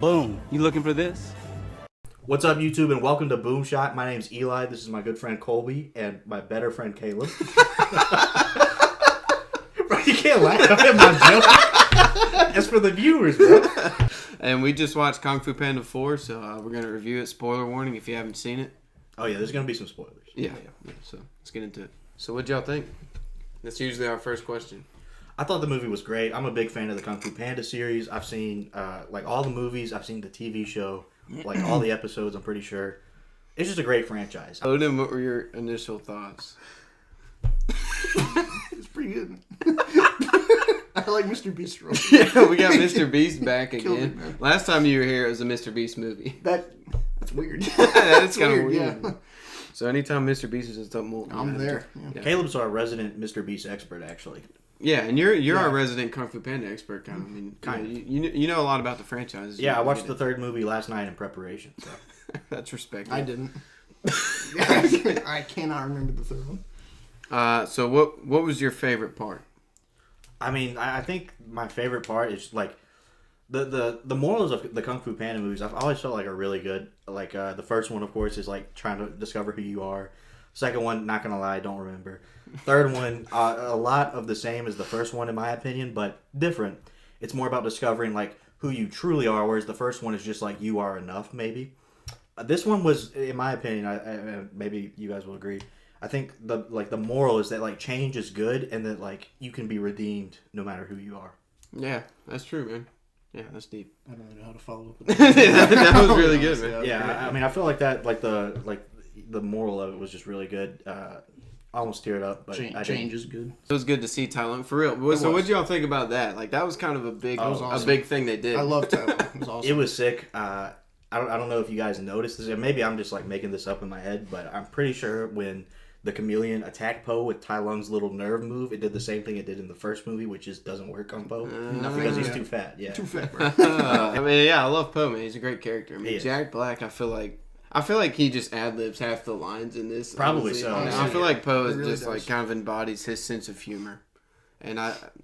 Boom. You looking for this? What's up, YouTube, and welcome to Boom Shot. My name's Eli. This is my good friend Colby and my better friend Caleb. Bro, you can't laugh at my joke. That's for the viewers, bro. And we just watched Kung Fu Panda 4, so we're going to review it. Spoiler warning if you haven't seen it. Oh, yeah, there's going to be some spoilers. Yeah, so let's get into it. So what'd y'all think? That's usually our first question. I thought the movie was great. I'm a big fan of the Kung Fu Panda series. I've seen, all the movies. I've seen the TV show, all the episodes, I'm pretty sure. It's just a great franchise. Odin, what were your initial thoughts? It's pretty good. I like Mr. Beast role. Yeah, we got Mr. Beast back Killed again. it, man. Last time you were here, it was a Mr. Beast movie. That's weird. That's kind of weird. Yeah. So anytime Mr. Beast is in something, I'm there. Yeah. Caleb's our resident Mr. Beast expert, actually. Yeah, and you're our resident Kung Fu Panda expert, kind of. I mean, Kind of. You know a lot about the franchise. Yeah, I watched the third movie last night in preparation. So. That's respectable. I didn't. I cannot remember the third one. So what was your favorite part? I mean, I think my favorite part is like the morals of the Kung Fu Panda movies. I've always felt like are really good. Like the first one, of course, is like trying to discover who you are. Second one, not gonna lie, don't remember. Third one, a lot of the same as the first one in my opinion, but different. It's more about discovering like who you truly are, whereas the first one is just like you are enough. Maybe this one was, in my opinion, I maybe you guys will agree. I think the moral is that like change is good and that like you can be redeemed no matter who you are. Yeah, that's true, man. Yeah, that's deep. I don't really know how to follow up with that. That was really good, man. Yeah, I mean, I feel like that, like the moral of it was just really good. Almost teared up, but Change is good. It was good to see Thailand for real. So what did y'all think about that? Like that was kind of a big, awesome. a big thing they did. I love Thailand. It was awesome. It was sick. I don't know if you guys noticed this. Maybe I'm just like making this up in my head, but I'm pretty sure when the chameleon attacked Po with Tai Lung's little nerve move, it did the same thing it did in the first movie, which just doesn't work on Po because he's too fat. Yeah, too fat, bro. I mean, yeah, I love Po, man. He's a great character. I mean, Yeah. Jack Black, I feel like he just ad-libs half the lines in this. Probably honestly. so. I feel like Po He is really just like does. kind of embodies his sense of humor. And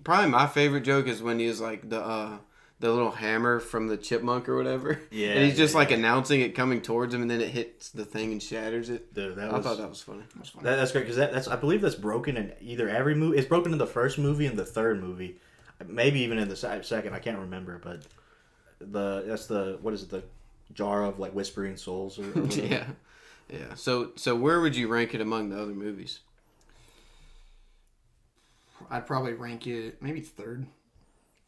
probably my favorite joke is when he was like the little hammer from the chipmunk or whatever. Yeah, And he's just yeah, like yeah. announcing it coming towards him, and then it hits the thing and shatters it. Dude, I thought that was funny. That's great because that's I believe that's broken in either every movie. It's broken in the first movie and the third movie, maybe even in the second. I can't remember, but that's the what is it, the jar of like whispering souls or whatever. Yeah. So where would you rank it among the other movies? I'd probably rank it maybe third.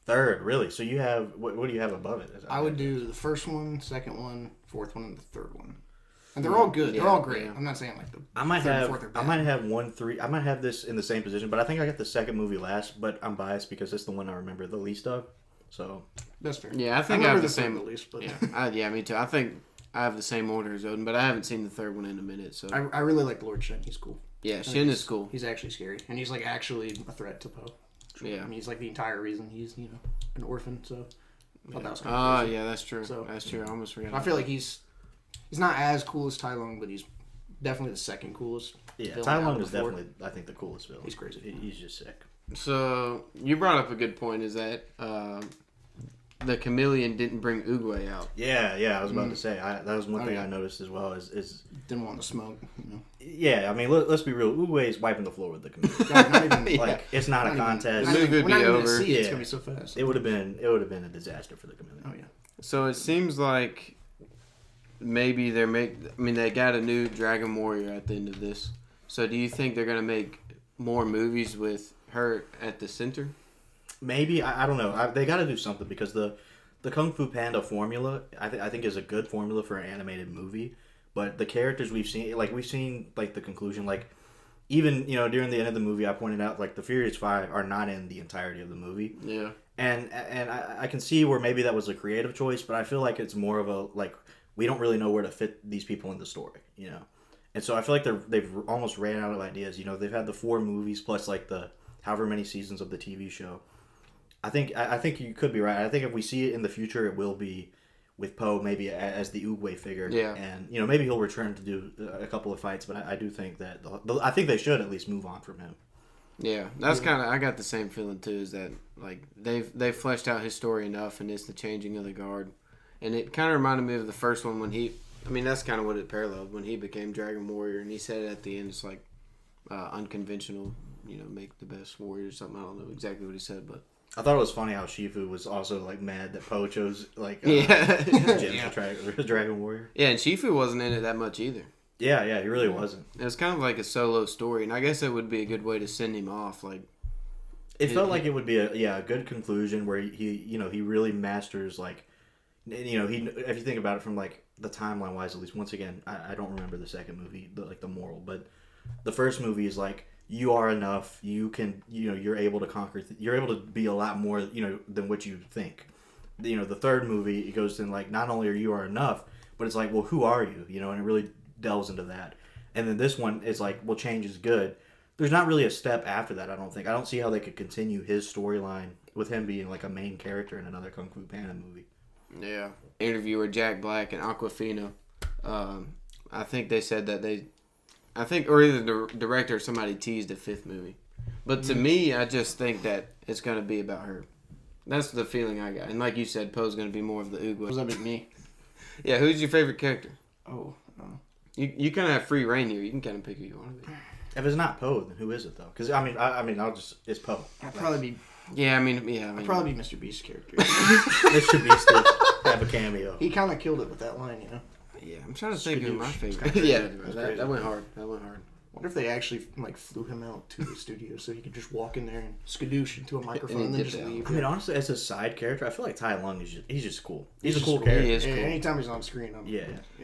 Third, really? So you have what do you have above it? I would do the first one, second one, fourth one, and the third one. And they're all good. They're all great. Yeah. I'm not saying like the I might third and have fourth are I bad. might have 1, 3. I might have this in the same position, but I think I got the second movie last. But I'm biased because it's the one I remember the least of. So That's fair. Yeah, I think I remember have the the third same. at least, but Yeah, me too. I think I have the same order as Odin, but I haven't seen the third one in a minute. So I really like Lord Shen. He's cool. yeah, I think Shin he's- is cool. He's actually scary, and he's like actually a threat to Poe. Yeah. I mean, he's like the entire reason he's an orphan. So I thought that was kind Oh, of crazy. yeah, that's true. So- That's true. I almost forgot. I feel like he's not as cool as Tai Lung, but he's definitely the second coolest. yeah, villain Tai out Lung of is the four. definitely I think the coolest villain. He's crazy. He's just sick. So you brought up a good point. Is that the chameleon didn't bring Oogway out? Yeah, I was about to say that was one thing yeah. I noticed as well. Is Didn't want to smoke. yeah, I mean let's be real. Uwe is wiping the floor with the chameleon. God, not even, Like it's not a contest. The movie would we're not be even over. gonna see it. It's Yeah. gonna be so fast. It would have been a disaster for the chameleon. Oh yeah. So it seems like maybe they got a new Dragon Warrior at the end of this. So do you think they're gonna make more movies with her at the center? Maybe I don't know. They got to do something because the Kung Fu Panda formula I think is a good formula for an animated movie. But the characters we've seen like the conclusion, like even during the end of the movie, I pointed out like the Furious Five are not in the entirety of the movie. Yeah. And I can see where maybe that was a creative choice, but I feel like it's more of a like we don't really know where to fit these people in the story, And so I feel like they've almost ran out of ideas. They've had the 4 movies plus like the however many seasons of the TV show. I think you could be right. I think if we see it in the future, it will be with Poe maybe as the Oogway figure. Yeah. And maybe he'll return to do a couple of fights, but I do think that I think they should at least move on from him. Yeah, that's kind of I got the same feeling too. Is that like they've fleshed out his story enough, and it's the changing of the guard, And it kind of reminded me of the first one when he. I mean, that's kind of what it paralleled when he became Dragon Warrior, and he said at the end, it's like unconventional. Make the best warrior or something. I don't know exactly what he said, but I thought it was funny how Shifu was also like mad that Po chose like yeah, Jin to Dragon Warrior. Yeah, and Shifu wasn't in it that much either. Yeah, he really wasn't. It was kind of like a solo story, and I guess it would be a good way to send him off. Like, it felt like it would be a good conclusion where he really masters like, he if you think about it from like the timeline wise, at least once again, I don't remember the second movie, the moral, but the first movie is like, you are enough. You can, you're able to conquer. You're able to be a lot more, than what you think. The third movie, it goes in like, not only are you enough, but it's like, well, who are you? And it really delves into that. And then this one is like, well, change is good. There's not really a step after that. I don't think. I don't see how they could continue his storyline with him being like a main character in another Kung Fu Panda movie. Yeah. Interviewer Jack Black and Aquafina. I think they said that or either the director or somebody teased a fifth movie. But to me, I just think that it's going to be about her. That's the feeling I got. And like you said, Poe's going to be more of the Oogway. Does that make me? Yeah, who's your favorite character? Oh, You kind of have free reign here. You can kind of pick who you want to be. If it's not Poe, then who is it though? Because it's Poe. I'd probably be. Yeah, I mean, I'd probably be Mr. Beast's character. Mr. Beast did have a cameo. He kind of killed it with that line, Yeah, I'm trying to think of my favorite. That That went hard. Wonder if they actually flew him out to the studio so he could just walk in there and skadoosh into a microphone and then just leave. I mean, honestly, as a side character, I feel like Tai Lung he's just cool. He's a just cool cool. character. He is cool. Anytime he's on screen,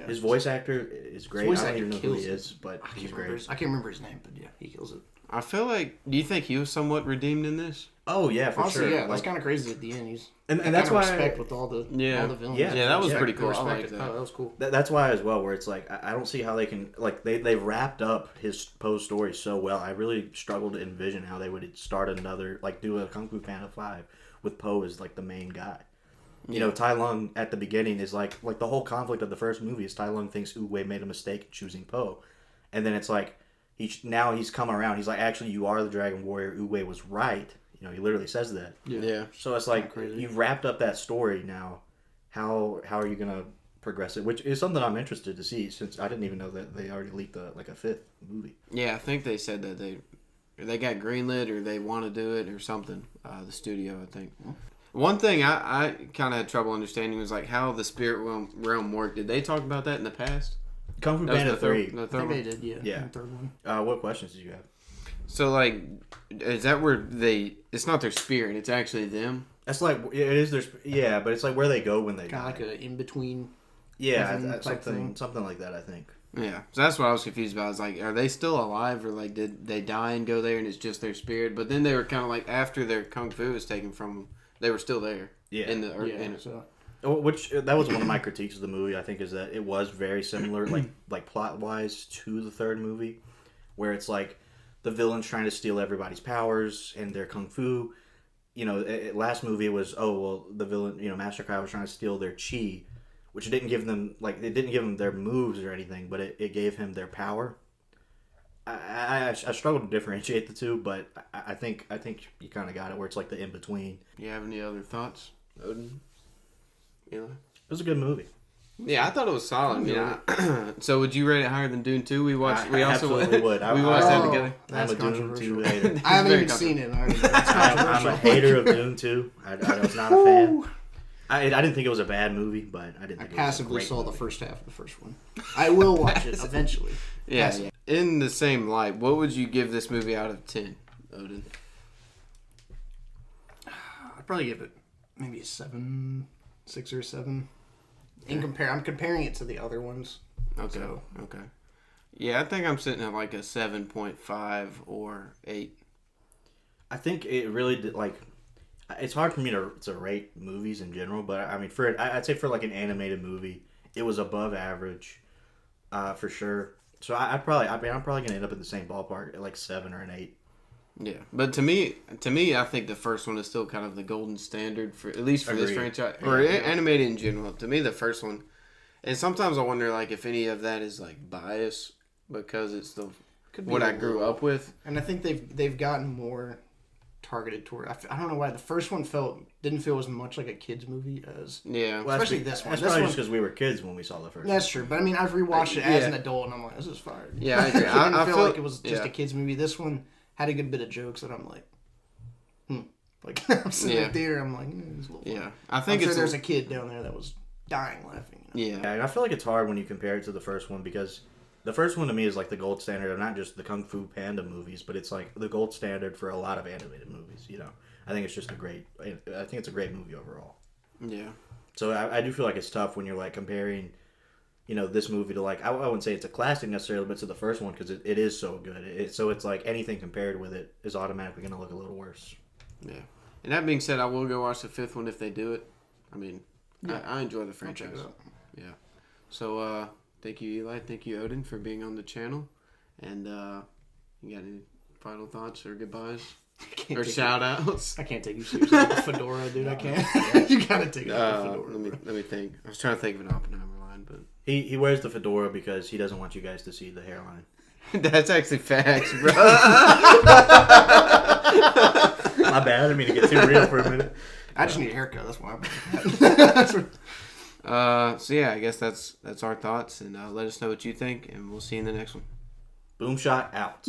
His voice actor is great. I don't even know who he is, but he's great. I can't remember his name, but yeah, he kills it. I feel like. Do you think he was somewhat redeemed in this? Oh yeah, for Honestly, sure. yeah, that's kind of crazy at the end. And that's why respect with all the villains. Yeah, that was pretty cool. I Respect like it. that. Oh, that was cool. That's why as well, where it's like I don't see how they can they've wrapped up his Poe's story so well. I really struggled to envision how they would start another do a Kung Fu Panda 5 with Poe as like the main guy. Tai Lung at the beginning is like the whole conflict of the first movie is Tai Lung thinks Uwe made a mistake in choosing Poe, and then it's like he's come around. He's like, actually, you are the Dragon Warrior. Uwe was right. He literally says that. Yeah. So it's like you've wrapped up that story now. How are you gonna progress it? Which is something I'm interested to see, since I didn't even know that they already leaked a fifth movie. Yeah, I think they said that they got greenlit or they want to do it or something. The studio, I think. One thing I kind of had trouble understanding was like how the spirit realm worked. Did they talk about that in the past? Kung Fu Panda 3. I think they did, yeah. The third one. What questions did you have? So like, is that where it's not their spirit, it's actually them? That's like, it is their, yeah, but it's like where they go when they die. Kind of like an in-between. Yeah, something like that, I think. Yeah, so that's what I was confused about. I was like, are they still alive, or like did they die and go there and it's just their spirit? But then they were kind of like, after their kung fu was taken from them, they were still there. Yeah. Which that was one of my critiques of the movie, I think, is that it was very similar, like plot wise, to the third movie, where it's like the villain's trying to steal everybody's powers and their kung fu. Last movie was the villain, Master Kai was trying to steal their chi, which didn't give them their moves or anything, but it gave him their power. I struggle to differentiate the two, but I think you kind of got it, where it's like the in between. You have any other thoughts, Odin? It was a good movie. Yeah, I thought it was solid. So would you rate it higher than Dune 2? We watched. We also absolutely would. We watched that together. I'm a Dune 2 hater. I haven't even seen it. I'm a hater of Dune 2. I was not a fan. I didn't think it was a bad movie, but I didn't think it was passively a great saw movie. the first half of the first one. I will watch it eventually. Yeah. In the same light, what would you give this movie out of 10, Odin? I'd probably give it maybe a 7, 6 or 7. I'm comparing it to the other ones. Okay. So. Okay. Yeah, I think I'm sitting at like a 7.5 or 8. I think it really did, it's hard for me to rate movies in general, but I mean, I'd say for like an animated movie, it was above average, for sure. So I'm probably gonna end up in the same ballpark at like 7 or an 8. Yeah, but to me, I think the first one is still kind of the golden standard for, at least for this franchise or animated in general. To me, the first one, and sometimes I wonder like if any of that is like bias because it's what I grew up with. And I think they've gotten more targeted toward. I don't know why the first one didn't feel as much like a kids movie as. Yeah. Well, Especially this one. That's This probably one- just because we were kids when we saw the first. That's true, but I mean, I've rewatched it as Yeah. an adult, and I'm like, this is fire. Yeah, I agree. It didn't I feel feel like it was just a kids movie. This one had a good bit of jokes that I'm like, Like I'm sitting in the theater, I'm like, it's a little fun. Yeah, I think I'm it's sure there's a kid down there that was dying laughing. You know? Yeah. Yeah, and I feel like it's hard when you compare it to the first one because the first one to me is like the gold standard of not just the Kung Fu Panda movies, but it's like the gold standard for a lot of animated movies. You know, I think it's just I think it's a great movie overall. Yeah. So I do feel like it's tough when you're like comparing, you know, this movie to like I wouldn't say it's a classic necessarily, but to the first one because it is so good. So it's like anything compared with it is automatically going to look a little worse. Yeah. And that being said, I will go watch the fifth one if they do it. I mean, I enjoy the franchise. Check it out. Yeah. So, thank you, Eli. Thank you, Odin, for being on the channel. And you got any final thoughts or goodbyes or shout outs? I can't take you seriously with the fedora, dude. I can't. You gotta take it with the fedora. Let me think. I was trying to think of an Oppenheimer line, but He wears the fedora because he doesn't want you guys to see the hairline. that's actually facts, bro. My bad. I didn't mean to get too real for a minute. I just need a haircut. That's why. So yeah, I guess that's our thoughts, and let us know what you think, and we'll see you in the next one. Boom shot out.